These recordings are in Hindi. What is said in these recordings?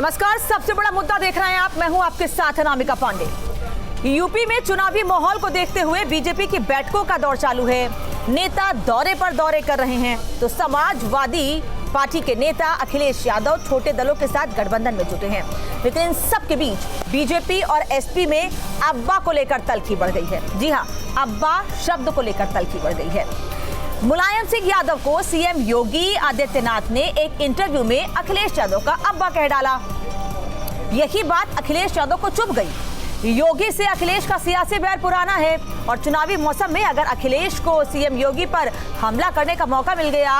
नमस्कार, सबसे बड़ा मुद्दा देख रहे हैं आप। मैं हूं आपके साथ अनामिका पांडे। यूपी में चुनावी माहौल को देखते हुए बीजेपी की बैठकों का दौर चालू है। नेता दौरे पर दौरे कर रहे हैं तो समाजवादी पार्टी के नेता अखिलेश यादव छोटे दलों के साथ गठबंधन में जुटे हैं। लेकिन इन सब के बीच बीजेपी और एसपी में अब्बा को लेकर तल्खी बढ़ गई है। जी हां, अब्बा शब्द को लेकर तल्खी बढ़ गई है। मुलायम सिंह यादव को सीएम योगी आदित्यनाथ ने एक इंटरव्यू में अखिलेश यादव का अब्बा कह डाला। यही बात अखिलेश यादव को चुभ गई। योगी से अखिलेश का सियासी बैर पुराना है और चुनावी मौसम में अगर अखिलेश को सीएम योगी पर हमला करने का मौका मिल गया,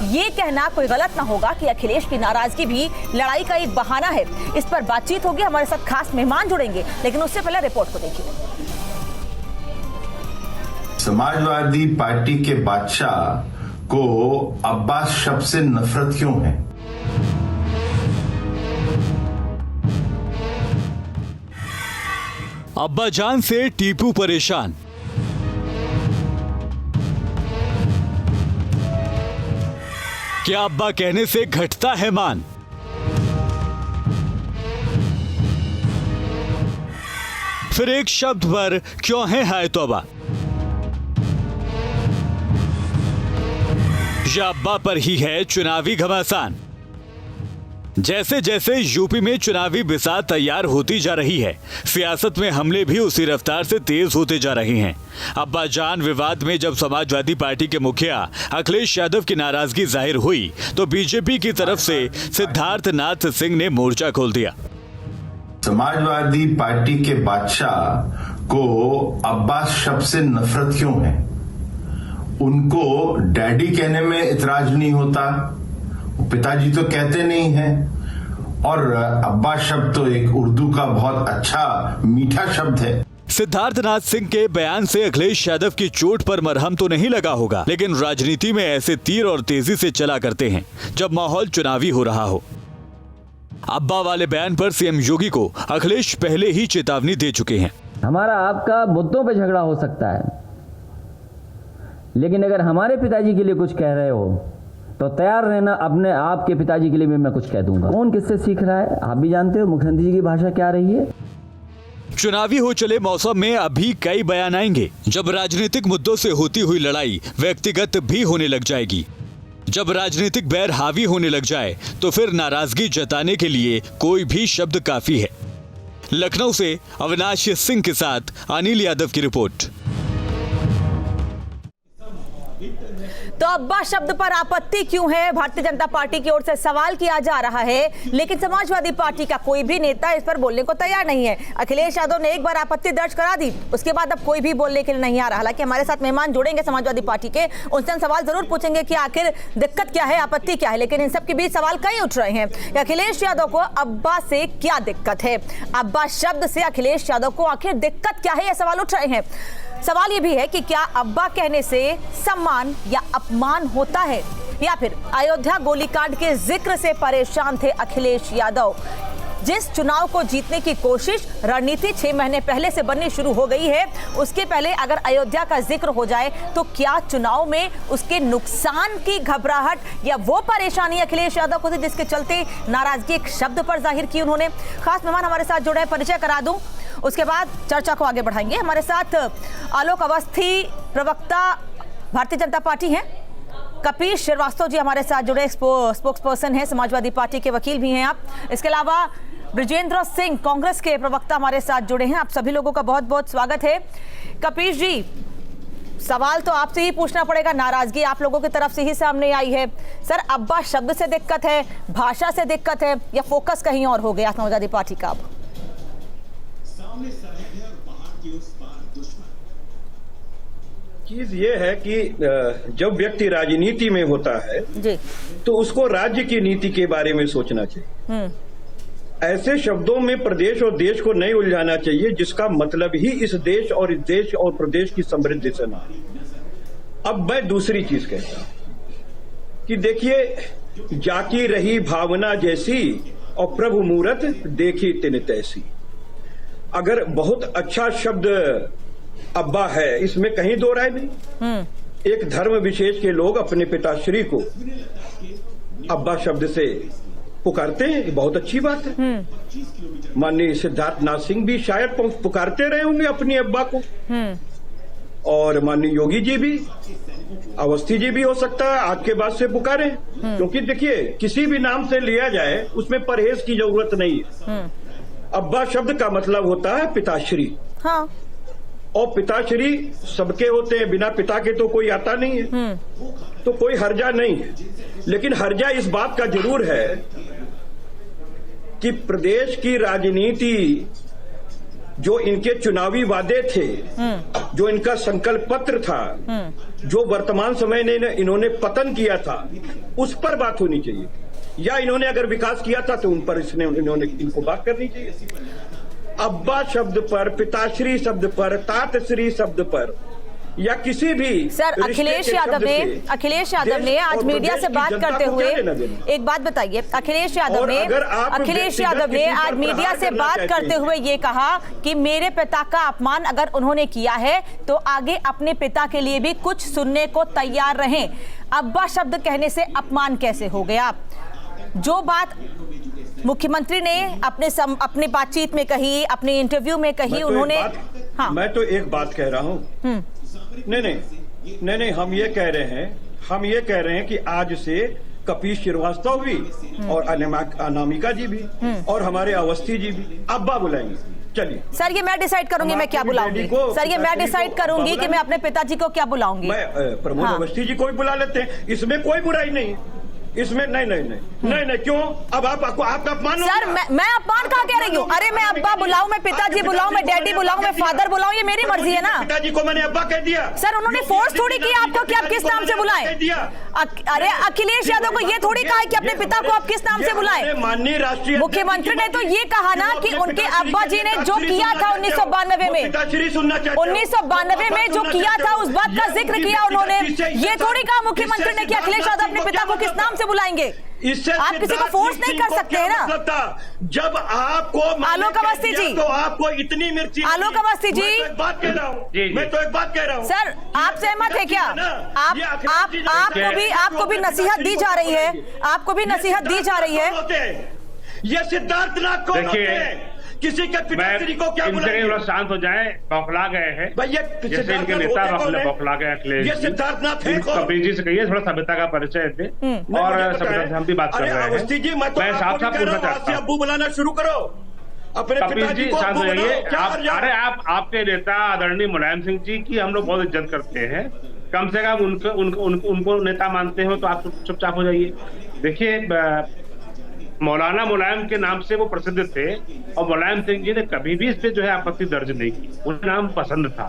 ये कहना कोई गलत ना होगा कि अखिलेश की नाराजगी भी लड़ाई का एक बहाना है। इस पर बातचीत होगी, हमारे साथ खास मेहमान जुड़ेंगे, लेकिन उससे पहले रिपोर्ट को देखिए। समाजवादी पार्टी के बादशाह को अब्बास शब्द से नफरत क्यों है? अब्बा जान से टीपू परेशान। क्या अब्बा कहने से घटता है मान? फिर एक शब्द पर क्यों है हाय तौबा? या अब्बा पर ही है चुनावी घमासान? जैसे जैसे यूपी में चुनावी बिसात तैयार होती जा रही है, सियासत में हमले भी उसी रफ्तार से तेज होते जा रहे हैं। अब्बा जान विवाद में जब समाजवादी पार्टी के मुखिया अखिलेश यादव की नाराजगी जाहिर हुई तो बीजेपी की तरफ से सिद्धार्थनाथ सिंह ने मोर्चा खोल दिया। समाजवादी पार्टी के बादशाह को अब्बास शब्द से नफरत क्यों है? उनको डैडी कहने में इतराज नहीं होता, पिताजी तो कहते नहीं हैं, और अब्बा शब्द तो एक उर्दू का बहुत अच्छा मीठा शब्द है। सिद्धार्थनाथ सिंह के बयान से अखिलेश यादव की चोट पर मरहम तो नहीं लगा होगा, लेकिन राजनीति में ऐसे तीर और तेजी से चला करते हैं जब माहौल चुनावी हो रहा हो। अब्बा वाले बयान पर सीएम योगी को अखिलेश पहले ही चेतावनी दे चुके हैं। हमारा आपका मुद्दों पे झगड़ा हो सकता है, लेकिन अगर हमारे पिताजी के लिए कुछ कह रहे हो तो तैयार रहना, अपने आपके पिताजी के लिए भी मैं कुछ कह दूंगा। कौन किससे सीख रहा है आप भी जानते हो, मुख्यमंत्री जी की भाषा क्या रही है। चुनावी हो चले मौसम में अभी कई बयान आएंगे। जब राजनीतिक मुद्दों से होती हुई लड़ाई व्यक्तिगत भी होने लग जाएगी, जब राजनीतिक बैर हावी होने लग जाए तो फिर नाराजगी जताने के लिए कोई भी शब्द काफी है। लखनऊ से अविनाश सिंह के साथ अनिल यादव की रिपोर्ट। तो अब्बा शब्द पर आपत्ति क्यों है? भारतीय जनता पार्टी की ओर से सवाल किया जा रहा है, लेकिन समाजवादी पार्टी का कोई भी नेता इस पर बोलने को तैयार नहीं है। अखिलेश यादव ने एक बार आपत्ति दर्ज करा दी, उसके बाद अब कोई भी बोलने के लिए नहीं आ रहा। हालांकि हमारे साथ मेहमान जुड़ेंगे समाजवादी पार्टी के, उनसे हम सवाल जरूर पूछेंगे कि आखिर दिक्कत क्या है, आपत्ति क्या है। लेकिन इन सब के बीच सवाल कई उठ रहे हैं। अखिलेश यादव को अब्बा से क्या दिक्कत है? अब्बा शब्द से अखिलेश यादव को आखिर दिक्कत क्या है, ये सवाल उठ रहे हैं। सवाल ये भी है कि क्या अब्बा कहने से सम्मान या अपमान होता है, या फिर अयोध्या गोलीकांड के जिक्र से परेशान थे अखिलेश यादव। जिस चुनाव को जीतने की कोशिश रणनीति 6 महीने पहले से बननी शुरू हो गई है, उसके पहले अगर अयोध्या का जिक्र हो जाए तो क्या चुनाव में उसके नुकसान की घबराहट या वो परेशानी अखिलेश यादव को थी जिसके चलते नाराजगी एक शब्द पर जाहिर की उन्होंने। खास मेहमान हमारे साथ जुड़े हैं, परिचय करा दूं, उसके बाद चर्चा को आगे बढ़ाएंगे। हमारे साथ आलोक अवस्थी प्रवक्ता भारतीय जनता पार्टी हैं, कपीश श्रीवास्तव जी हमारे साथ जुड़े, स्पोक्स पर्सन है, समाजवादी पार्टी के वकील भी हैं आप। इसके अलावा ब्रिजेंद्र सिंह कांग्रेस के प्रवक्ता हमारे साथ जुड़े हैं। आप सभी लोगों का बहुत बहुत स्वागत है। कपीश जी, सवाल तो आपसे ही पूछना पड़ेगा, नाराजगी आप लोगों की तरफ से ही सामने आई है। सर, अब्बा शब्द से दिक्कत है, भाषा से दिक्कत है, या फोकस कहीं और हो गया समाजवादी पार्टी का? अब चीज ये है कि जब व्यक्ति राजनीति में होता है जी, तो उसको राज्य की नीति के बारे में सोचना चाहिए। ऐसे शब्दों में प्रदेश और देश को नहीं उलझाना चाहिए जिसका मतलब ही इस देश और प्रदेश की समृद्धि से ना। अब मैं दूसरी चीज कहता हूं कि देखिए, जाकी रही भावना जैसी और प्रभु मूरत देखी तिन तैसी। अगर बहुत अच्छा शब्द अब्बा है, इसमें कहीं दो राय नहीं। एक धर्म विशेष के लोग अपने पिताश्री को अब्बा शब्द से पुकारते हैं, ये बहुत अच्छी बात है। माननीय सिद्धार्थ नाथ सिंह भी शायद पुकारते रहे होंगे अपनी अब्बा को, और माननीय योगी जी भी, अवस्थी जी भी हो सकता है आज के बाद से पुकारे, क्योंकि देखिए किसी भी नाम से लिया जाए उसमें परहेज की जरूरत नहीं है। अब्बा शब्द का मतलब होता है पिताश्री, हाँ, और पिताश्री सबके होते हैं, बिना पिता के तो कोई आता नहीं है, तो कोई हर्जा नहीं है। लेकिन हर्जा इस बात का जरूर है कि प्रदेश की राजनीति, जो इनके चुनावी वादे थे, जो इनका संकल्प पत्र था, जो वर्तमान समय में इन्होंने पतन किया था, उस पर बात होनी चाहिए, या इन्होंने अगर विकास किया था तो उन पर इन्होंने इनको बात करनी चाहिए। अब्बा शब्द पर, पिताश्री शब्द पर, तातश्री शब्द पर, या किसी भी सर अखिलेश यादव ने आज मीडिया से बात करते हुए एक बात बताइए, अखिलेश यादव ने आज मीडिया से बात करते हुए ये कहा कि मेरे पिता का अपमान अगर उन्होंने किया है तो आगे अपने पिता के लिए भी कुछ सुनने को तैयार रहें। अब्बा शब्द कहने से अपमान कैसे हो गया? जो बात मुख्यमंत्री ने अपने बातचीत में कही, अपने इंटरव्यू में कही, उन्होंने हाँ, मैं तो एक बात कह रहा हूँ, नहीं, हम ये कह रहे हैं कि आज से कपीश श्रीवास्तव भी और अनामिका जी भी और हमारे अवस्थी जी भी अब्बा बुलाएंगे। चलिए सर, ये मैं डिसाइड करूंगी मैं क्या बुलाऊंगी। सर, ये मैं डिसाइड करूंगी कि मैं अपने पिताजी को क्या बुलाऊंगी। मैं प्रमोद अवस्थी जी को भी बुला लेते हैं, इसमें कोई बुराई नहीं, इसमें नहीं, क्यों? अब आपका अपमान सर, मैं अपमान कहाँ कह रही हूँ? अरे मैं अब्बा बुलाऊं, मैं पिताजी बुलाऊं, मैं डैडी बुलाऊं, मैं फादर बुलाऊं, ये मेरी मर्जी है ना। पिताजी को मैंने अब्बा कह दिया। सर, उन्होंने फोर्स थोड़ी किया आपको कि आप किस नाम से बुलाएं। अरे अखिलेश यादव को ये थोड़ी कहा कि अपने पिता को आप किस नाम से बुलाएं। माननीय राष्ट्रीय मुख्यमंत्री ने तो ये कहा ना कि उनके अब्बा जी ने जो किया था 1992 में, 1992 में जो किया था उस बात का जिक्र किया उन्होंने। ये थोड़ी कहा मुख्यमंत्री ने कि अखिलेश यादव अपने पिता को किस नाम से बुलाएंगे। इससे आप किसी को फोर्स नहीं कर सकते हैं ना। जब आपको आलोक अवस्थी जी, तो आपको इतनी मिर्ची, आलोक अवस्थी जी, मैं तो एक बात कह रहा हूँ, सर आप सहमत है क्या? आपको भी नसीहत दी जा रही है, आपको भी नसीहत दी जा रही है। ये सिद्धार्थनाथ को किसी के पिताश्री को क्या बुलाएंगे? थोड़ा शांत हो जाए, बौखला गए हैं भैया, जैसे इनके नेता बौखला गए अखिलेश। ये सिद्धार्थनाथ है कपिल जी से कहिए थोड़ा सभ्यता का परिचय दे, और सभ्यता से हम भी बात कर रहे हैं। अवस्थी जी, मैं साफ साफ पूछना चाहता हूँ, अब्बू बुलाना शुरू करो अपने कपिल जी, शांत हो जाइए। अरे आपके नेता आदरणीय मुलायम सिंह जी की हम लोग बहुत इज्जत करते हैं, कम से कम उनको नेता मानते हो, तो आप चुपचाप हो जाइए। देखिए, मौलाना मुलायम के नाम से वो प्रसिद्ध थे, और मुलायम सिंह जी ने कभी भी इस पे जो है आपत्ति दर्ज नहीं की, उनका नाम पसंद था।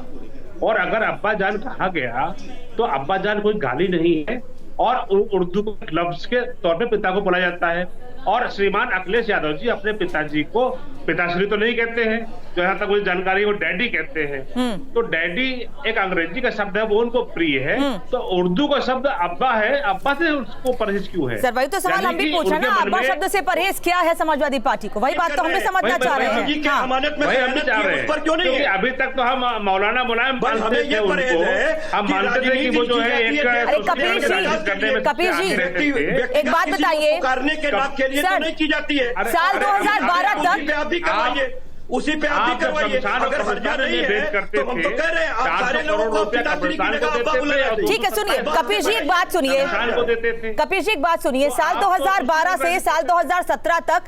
और अगर अब्बा जान कहा गया तो अब्बा जान कोई गाली नहीं है, और उर्दू लफ्ज के तौर पे पिता को बोला जाता है। और श्रीमान अखिलेश यादव जी अपने पिताजी को पिताश्री तो नहीं कहते हैं, जहां तक मुझे जानकारी है वो डैडी कहते हैं। तो डैडी एक अंग्रेजी का शब्द है, वो उनको प्रिय है, तो उर्दू का शब्द अब्बा है, अब्बा से उसको परहेज क्यों है? सर, वही तो सवाल हम भी पूछा ना, अब्बा शब्द से परहेज क्या है समाजवादी पार्टी को? वही बात तो हम भी समझना चाह रहे हैं। क्योंकि अभी तक तो हम मौलाना मुलायम मानते थे उनको, हम मानते थे कि वो जो है एक कपिल जी एक बात बताइए, करने के बाद के लिए तो नहीं की जाती है। साल 2012 तक आप भी करवाइए, उसी पे आप भी करवाइए। अगर हर्जा नहीं है तो हम तो कह रहे हैं आप सारे लोगों को पिताश्री की जगह अब्बा बुलाया। ठीक है, सुनिए कपिल जी, एक बात सुनिए कपिल जी, एक बात सुनिए। साल 2012 से साल 2017 तक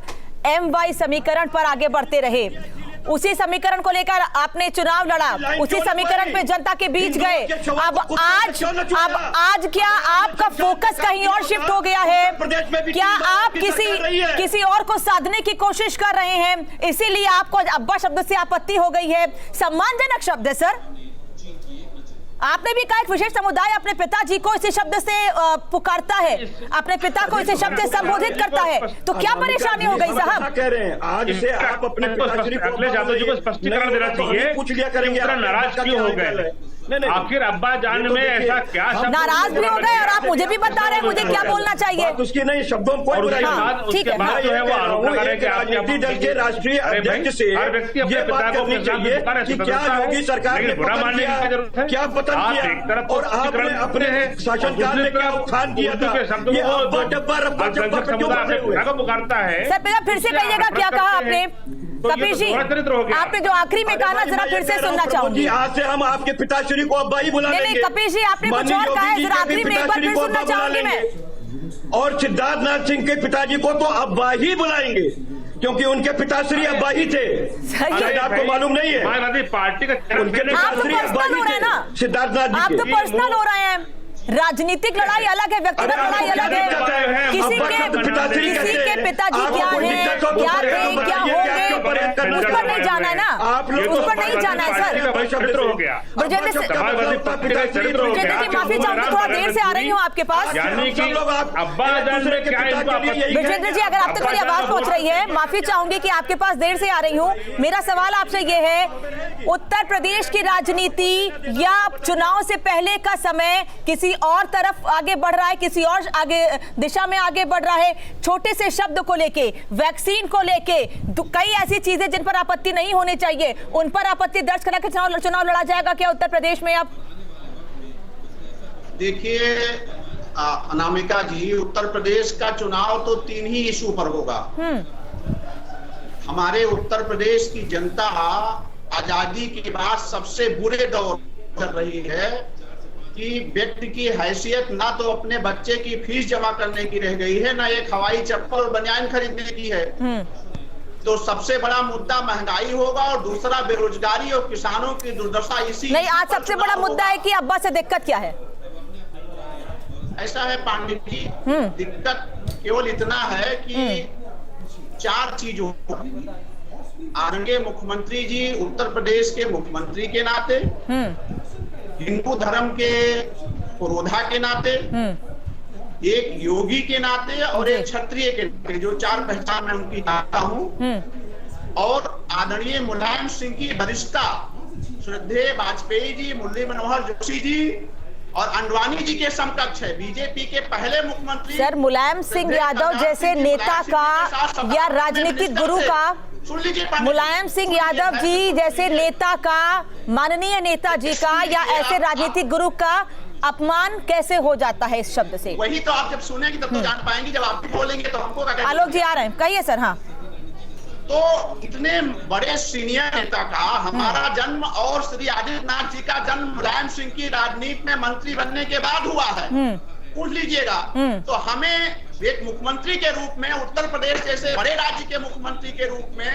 MY समीकरण पर आगे बढ़ते रहे, उसी समीकरण को लेकर आपने चुनाव लड़ा, उसी समीकरण पे जनता के बीच गए। अब आज क्या आपका फोकस कहीं और शिफ्ट हो गया है? क्या आप किसी और को साधने की कोशिश कर रहे हैं, इसीलिए आपको अब्बा शब्द से आपत्ति हो गई है? सम्मानजनक शब्द है सर, आपने भी कहा एक विशेष समुदाय अपने पिताजी को इसी शब्द से पुकारता है, अपने पिता को इसी शब्द से संबोधित करता है, तो क्या परेशानी हो गई साहब? कह रहे हैं आज से आप अपने पिताश्री को अखिलेश यादव जी को स्पष्टीकरण देना चाहिए, पूछ लिया करेंगे नाराज क्यों हो गए? आखिर अब्बा जान में ऐसा क्या शब्द नाराज भी हो गए और आप मुझे भी बता रहे हैं मुझे क्या बोलना चाहिए। बात उसकी नहीं, शब्दों में कोई बुराई हाँ, नहीं। ठीक है। उसके बाद जो है वो आरोप लगा रहे हैं कि आपने राजनीति दल के राष्ट्रीय अध्यक्ष से हर व्यक्ति अपने ये पिता बात को करनी अपने चाहिए नाम पे कि क्या पुकारता है, योगी सरकार ने लेकिन बुरा पतन मानने की क्या जरूरत किया, है? क्या पतन आप किया, एक तरफ और आपने अपने शासनकाल में क्या उत्थान किया था, ये अब्बा डब्बा रब्बा चब्बा पे क्यों बने हुए? को पुकारता है। सर पहले फिर से कहिएगा क्या कहा आपने कपिल जी, आपने जो आखिरी में कहा ना जरा फिर से सुनना चाहूंगी। आज से हम आपके पिताश्री को अब्बा ही बुला नहीं लेंगे। नहीं कपिल जी आपने कुछ और कहा है, जरा आखिरी में एक बार फिर सुनना चाहूंगी मैं। और सिद्धार्थ नाथ सिंह के पिताजी को तो अब्बा ही बुलाएंगे क्योंकि उनके पिताश्री अब्बा ही थे। शायद आपको मालूम नहीं है, समाजवादी पार्टी का उनके आप तो पिताश्री अब्बा पर्सनल ही हो रहे हैं थे, ना, सिद्धार्थ नाथ आप जी तो के। पर्सनल हो रहे हैं। राजनीतिक लड़ाई अलग है, व्यक्तिगत लड़ाई अलग है। किसी के पिताजी क्या है, क्या थे, क्या होंगे, उस पर नहीं जाना है ना, उस पर नहीं जाना है सर। हो गया। ब्रजेंद्र जी माफी चाहूंगी, थोड़ा देर से आ रही हूँ आपके पास। यानी कि अब्बा जान में क्या इनको आपत्ति? ब्रजेंद्र जी अगर आप तक मेरी आवाज पहुंच रही है, माफी चाहूंगी कि आपके पास देर से आ रही हूँ। मेरा सवाल आपसे ये है, उत्तर प्रदेश की राजनीति या चुनाव से पहले का समय किसी और तरफ आगे बढ़ रहा है, किसी और आगे दिशा में आगे बढ़ रहा है। छोटे से शब्द को लेके, वैक्सीन को लेके, कई ऐसी चीजें जिन पर आपत्ति नहीं होनी चाहिए, उन पर आपत्ति दर्ज करा के चुनाव लड़ा जाएगा क्या उत्तर प्रदेश में? अब देखिए अनामिका जी, उत्तर प्रदेश का चुनाव तो 3 ही इशू पर होगा। हमारे उत्तर प्रदेश की जनता आजादी के बाद सबसे बुरे दौर कर रही है कि व्यक्ति की हैसियत ना तो अपने बच्चे की फीस जमा करने की रह गई है, ना एक हवाई चप्पल बनियान खरीदने की है। तो सबसे बड़ा मुद्दा महंगाई होगा और दूसरा बेरोजगारी और किसानों की दुर्दशा। इसी नहीं, आज सबसे बड़ा मुद्दा है कि अब्बा से दिक्कत क्या है? ऐसा है पांडित जी, दिक्कत केवल इतना है कि 4 चीजों, आदरणीय मुख्यमंत्री जी उत्तर प्रदेश के मुख्यमंत्री के नाते, हिंदू धर्म के पुरोधा के नाते, एक योगी के नाते और एक क्षत्रिय के नाते, जो 4 पहचान मैं उनकी चाहता हूं, और आदरणीय मुलायम सिंह की वरिष्ठता, श्रद्धेय वाजपेयी जी, मुरली मनोहर जोशी जी और अंडवाणी जी के समकक्ष है। बीजेपी के पहले मुख्यमंत्री सर मुलायम सिंह यादव जैसे नेता का या राजनीतिक गुरु का, मुलायम सिंह यादव जी जैसे नेता का, माननीय नेताजी का या ऐसे राजनीतिक गुरु का अपमान कैसे हो जाता है इस शब्द से? वही तो आप जब सुनेंगे तब तो जान पाएंगे, जब आप भी बोलेंगे तो हमको क्या? आलोक जी आ रहे हैं, कहिए सर। हाँ, तो इतने बड़े सीनियर नेता का हमारा जन्म और श्री आदित्यनाथ जी का जन्म मुलायम सिंह की राजनीति में मंत्री बनने के बाद हुआ है, पूछ लीजिएगा। तो हमें एक मुख्यमंत्री के रूप में, उत्तर प्रदेश जैसे बड़े राज्य के मुख्यमंत्री के रूप में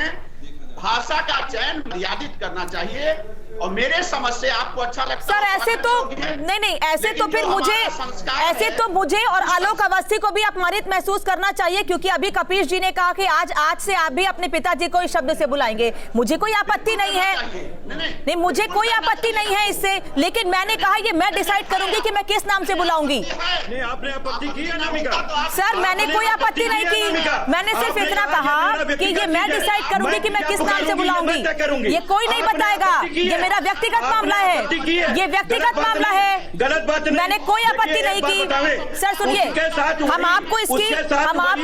भाषा का चयन मर्यादित करना चाहिए। और मेरे समझ से आपको अच्छा लगता सर ऐसे तो नहीं, ऐसे तो फिर मुझे और आलोक अवस्थी को भी अपमानित महसूस करना चाहिए, क्योंकि अभी कपिल जी ने कहा कि आज से आप भी अपने पिताजी को इस शब्द से बुलाएंगे। मुझे कोई आपत्ति नहीं है, नहीं मुझे कोई आपत्ति नहीं है इससे, लेकिन मैंने कहा ये मैं डिसाइड करूंगी कि मैं किस नाम से बुलाऊंगी। आपने आपत्ति की है अनामिका? सर मैंने कोई आपत्ति नहीं की, मैंने सिर्फ इतना कहा कि ये मैं डिसाइड करूंगी कि मैं किस नाम से बुलाऊंगी। ये कोई नहीं बताएगा, ये मेरा व्यक्तिगत मामला है, ये व्यक्तिगत मामला है। गलत बात नहीं, मैंने कोई आपत्ति नहीं की। सर सुनिए, हम आपको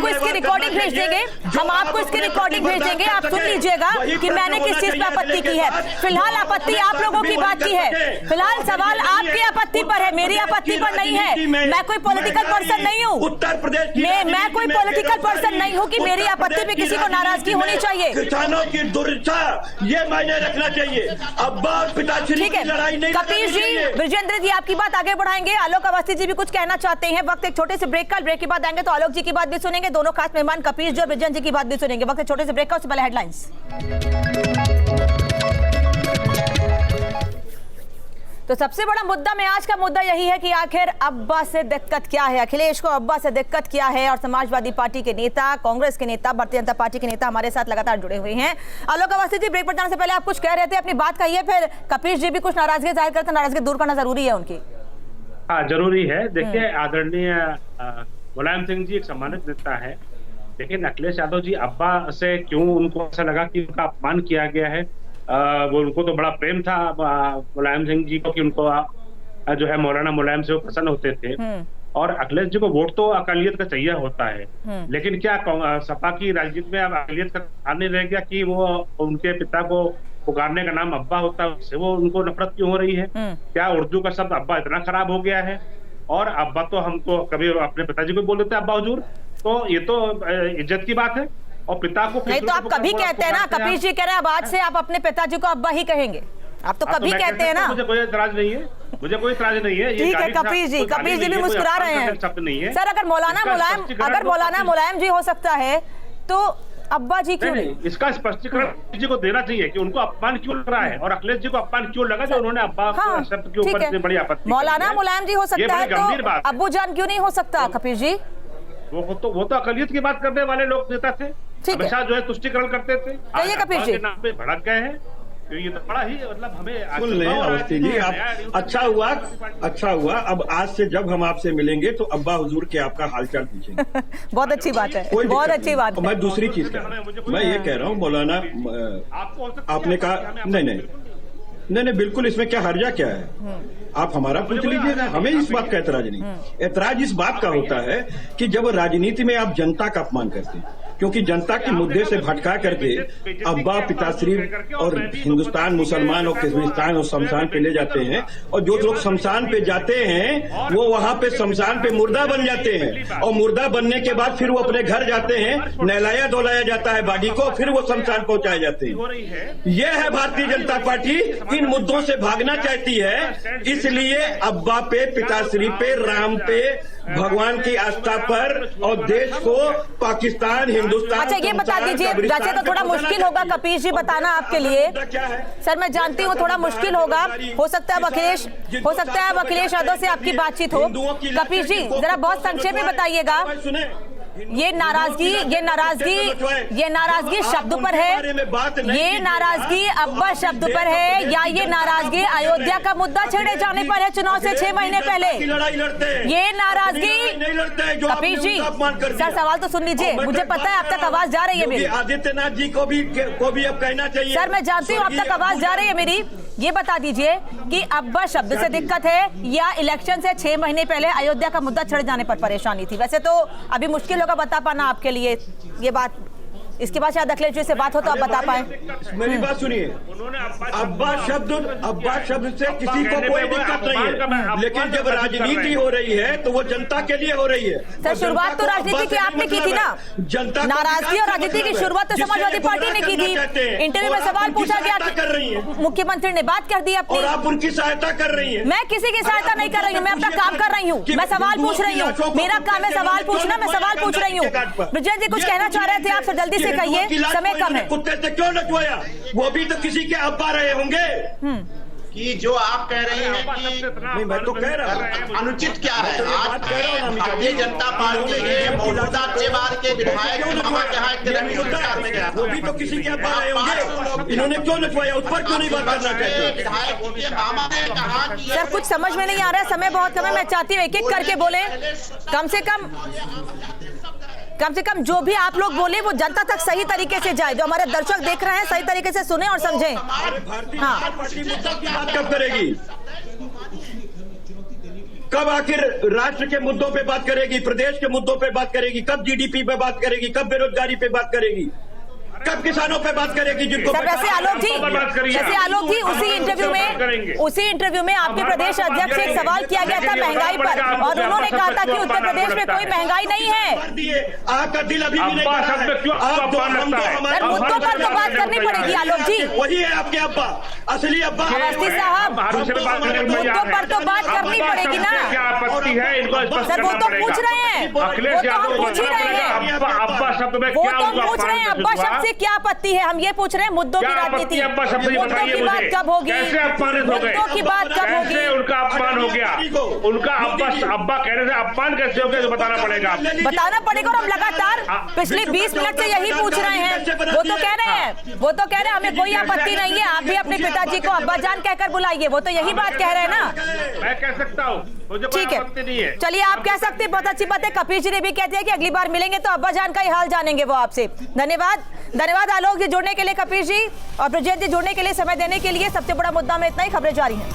इसकी रिकॉर्डिंग भेज देंगे, हम आपको इसकी रिकॉर्डिंग भेज देंगे, आप सुन लीजिएगा कि मैंने किस चीज पे आपत्ति की है। फिलहाल आपत्ति आप लोगों की बात की है, फिलहाल सवाल आपकी आपत्ति पर है, मेरी आपत्ति पर नहीं है। मैं कोई पॉलिटिकल पर्सन नहीं हूँ, उत्तर प्रदेश मैं कोई पॉलिटिकल पर्सन नहीं हूँ कि मेरी आपत्ति पे किसी को नाराजगी होनी चाहिए। किसानों की दुर्दशा ये मायने रखना चाहिए। अब्बा पिताश्री ठीक है, की लड़ाई नहीं कपिल जी, ब्रजेंद्र जी आपकी बात आगे बढ़ाएंगे, आलोक अवस्थी जी भी कुछ कहना चाहते हैं। वक्त एक छोटे से ब्रेक का, ब्रेक के बाद आएंगे तो आलोक जी की बात भी सुनेंगे, दोनों खास मेहमान कपिल जी और ब्रजेंद्र जी की बात भी सुनेंगे। वक्त एक छोटे से ब्रेक का, उससे पहले हेडलाइंस। तो सबसे बड़ा मुद्दा में आज का मुद्दा यही है कि आखिर अब्बा से दिक्कत क्या है, अखिलेश को अब्बा से दिक्कत क्या है। और समाजवादी पार्टी के नेता, कांग्रेस के नेता, भारतीय जनता पार्टी के नेता हमारे साथ लगातार जुड़े हुए हैं। आलोक अवस्थी जी, ब्रेक पर जाने से पहले आप कुछ कह रहे थे, अपनी बात कहिए, फिर कपिल जी भी कुछ नाराजगी जाहिर करते, नाराजगी दूर करना जरूरी है उनकी। हाँ जरूरी है। देखिए आदरणीय मुलायम सिंह जी एक सम्मानित नेता है, लेकिन अखिलेश यादव जी अब्बा से क्यों उनको ऐसा लगा कि उनका अपमान किया गया है, वो उनको तो बड़ा प्रेम था मुलायम सिंह जी को कि उनको जो है मौलाना मुलायम से वो प्रसन्न होते थे। और अखिलेश जी को वोट तो अकालियत का चाहिए होता है, लेकिन क्या सपा की राजनीति में अब अकालियत का स्थान नहीं रह गया कि वो उनके पिता को पुकारने का नाम अब्बा होता है, उससे वो उनको नफरत क्यों हो रही है? क्या उर्दू का शब्द अब्बा इतना खराब हो गया है? और अब्बा तो हम तो कभी अपने पिताजी को बोल देते हैं अब्बा हुजूर, तो ये तो इज्जत की बात है। और पिता को नहीं तो आप कभी कहते हैं ना, कपिल जी कह रहे हैं अब आज से आप अपने पिताजी को अब्बा ही कहेंगे, आप तो कभी कहते हैं ना। मुझे कोई एतराज नहीं है, मुझे कोई एतराज नहीं है। ठीक है कपिल जी भी मुस्कुरा रहे हैं। सर अगर मौलाना मुलायम जी हो सकता है तो अब्बा जी क्यों नहीं? इसका स्पष्टीकरण जी को देना चाहिए कि उनको अपमान क्यों लग रहा है और अखिलेश जी को अपमान क्यों लगा जो उन्होंने अब्बा शब्द के ऊपर इतनी बड़ी आपत्ति। मौलाना मुलायम जी हो सकता है तो अब्बू जान क्यों नहीं हो सकता कपिल जी? वो तो अकलियत की बात करने वाले लोग नेता थे, हमेशा जो है तुष्टिकरण करते थे। कहिए कपिल जी। नाम पे भड़क गए हैं, तो ये तो बड़ा ही मतलब हमें सुन लें अवस्थी जी, आप अच्छा हुआ अब आज से जब हम आपसे मिलेंगे तो अब्बा हुजूर के आपका हालचाल पूछेंगे। बहुत अच्छी बात है, बहुत अच्छी बात है। मैं दूसरी चीज कह रहा हूँ, मैं ये कह रहा हूँ मौलाना, आपने कहा नहीं बिल्कुल, इसमें क्या हर्जा क्या है? आप हमारा पूछ लीजिएगा, हमें इस बात का एतराज नहीं। एतराज इस बात का होता है कि जब राजनीति में आप जनता का अपमान करते हैं, क्योंकि जनता के मुद्दे से भटका करके अब्बा पिताश्री और हिंदुस्तान मुसलमान और किर्गिस्तान और शमशान पे ले जाते हैं, और जो लोग शमशान पे जाते हैं वो वहां पे शमशान पे मुर्दा बन जाते हैं, और मुर्दा बनने के बाद फिर वो अपने घर जाते हैं, नहलाया धुलाया जाता है बॉडी को, फिर वो शमशान पहुंचाए जाते हैं। ये है भारतीय जनता पार्टी, इन मुद्दों से भागना चाहती है, इसलिए अब्बा पे, पिताश्री पे, राम पे, भगवान की आस्था पर और देश को पाकिस्तान, हिंदुस्तान। अच्छा ये बता दीजिए, वैसे तो थोड़ा मुश्किल होगा कपिल जी बताना आपके लिए, सर मैं जानती हूँ थोड़ा मुश्किल होगा, हो सकता है अब अखिलेश यादव से आपकी बातचीत हो। कपिल जी जरा बहुत संक्षेप में बताइएगा, ये नाराजगी शब्द पर है, ये नाराजगी अब्बा शब्द पर है, या ये नाराजगी अयोध्या का मुद्दा छेड़े जाने पर है चुनाव से 6 महीने पहले? ये नाराजगी कपिल जी, सर सवाल तो सुन लीजिए, मुझे पता है अब तक आवाज जा रही है मेरी, आदित्यनाथ जी को भी अब कहना चाहिए। सर मैं जानती हूँ अब तक आवाज जा रही है मेरी, ये बता दीजिए कि अब्बा शब्द से दिक्कत है या इलेक्शन से 6 महीने पहले अयोध्या का मुद्दा छड़ जाने पर परेशानी थी? वैसे तो अभी मुश्किल होगा बता पाना आपके लिए ये बात, इसके बाद शायद अखिलेश जी से बात हो तो आप बता पाए। मेरी बात सुनिए, अब्बा शब्द से किसी को कोई दिक्कत नहीं है, लेकिन जब राजनीति हो रही है तो वो जनता के लिए हो रही है। सर शुरुआत तो राजनीति की आपने की थी ना, जनता नाराजगी और राजनीति की शुरुआत तो समाजवादी पार्टी ने की थी। इंटरव्यू में सवाल पूछा गया, कर रही है मुख्यमंत्री ने बात कर दी अपनी, और आप उनकी सहायता कर रही है। मैं किसी की सहायता नहीं कर रही हूँ, मैं अपना काम कर रही हूँ, मैं सवाल पूछ रही हूँ, मेरा काम है सवाल पूछना, मैं सवाल पूछ रही हूँ। विजय जी कुछ कहना चाह रहे थे आप, जल्दी से कहिए, समय कम है। कुत्ते से क्यों नचवाया? वो भी तो किसी के अब्बा रहे होंगे। कि जो आप कह रहे हैं कि नहीं, मैं तो कह रहा हूँ अनुचित क्या है, आज भारतीय जनता पार्टी के मौजूदा 6 बार के विधायक वो भी तो किसी के अब्बा रहे होंगे, इन्होंने क्यों नचवाया? उस पर क्यों नहीं बात करना चाहते? विधायक के मामा ने कहा कि सर कुछ समझ में नहीं आ रहा है, समय बहुत कम है, मैं चाहती हूँ एक एक करके बोले, कम से कम जो भी आप लोग बोले वो जनता तक सही तरीके से जाए, जो हमारे दर्शक देख रहे हैं सही तरीके से सुने और समझें। हाँ, पार्टी मुद्दों की बात कब करेगी? कब आखिर राष्ट्र के मुद्दों पे बात करेगी, प्रदेश के मुद्दों पे बात करेगी, कब जीडीपी पे बात करेगी, कब बेरोजगारी पे बात करेगी, कब किसानों पे बात करेगी? जिनको वैसे आलोक जी उसी इंटरव्यू में आपके प्रदेश अध्यक्ष से एक सवाल किया गया था महंगाई पर, और उन्होंने कहा था कि उत्तर प्रदेश में कोई महंगाई नहीं है। आपका दिल अभी भी नहीं कर रहा है। मुद्दों पर तो बात करनी पड़ेगी आलोक जी, वही है आपके अब्बा, असली अब्बा। अवस्थी साहब मुद्दों पर तो बात करनी पड़ेगी ना। सर वो तो पूछ रहे हैं, वो तो हम पूछ ही रहे हैं, अब्बा शब्द में वो तो हम पूछ रहे हैं अब्बा शब्द से क्या आपत्ति है, हम ये पूछ रहे हैं मुद्दों की राजनीति, मुद्दों की बात कब होगी, मुद्दों की बात कब होगी? उनका अपमान हो गया, उनका अब्बा कहने से अपमान कैसे हो गया बताना पड़ेगा और हम लगातार पिछले 20 मिनट से यही पूछ रहे हैं। वो तो कह रहे हैं हमें कोई आपत्ति नहीं है, आप भी अपने पिताजी को अब्बा जान कहकर बुलाइए, वो तो यही बात कह रहे हैं ना। मैं कह सकता हूँ, मुझे कोई ठीक आपत्ति नहीं है, है। चलिए आप कह सकते हैं, बहुत अच्छी बात है। कपिल जी ने भी कहते हैं कि अगली बार मिलेंगे तो अब्बा जान का ही हाल जानेंगे वो आपसे। धन्यवाद आलोक जी जुड़ने के लिए, कपिल जी और ब्रजेश जी जुड़ने के लिए, समय देने के लिए। सबसे बड़ा मुद्दा में इतना ही, खबरें जारी हैं।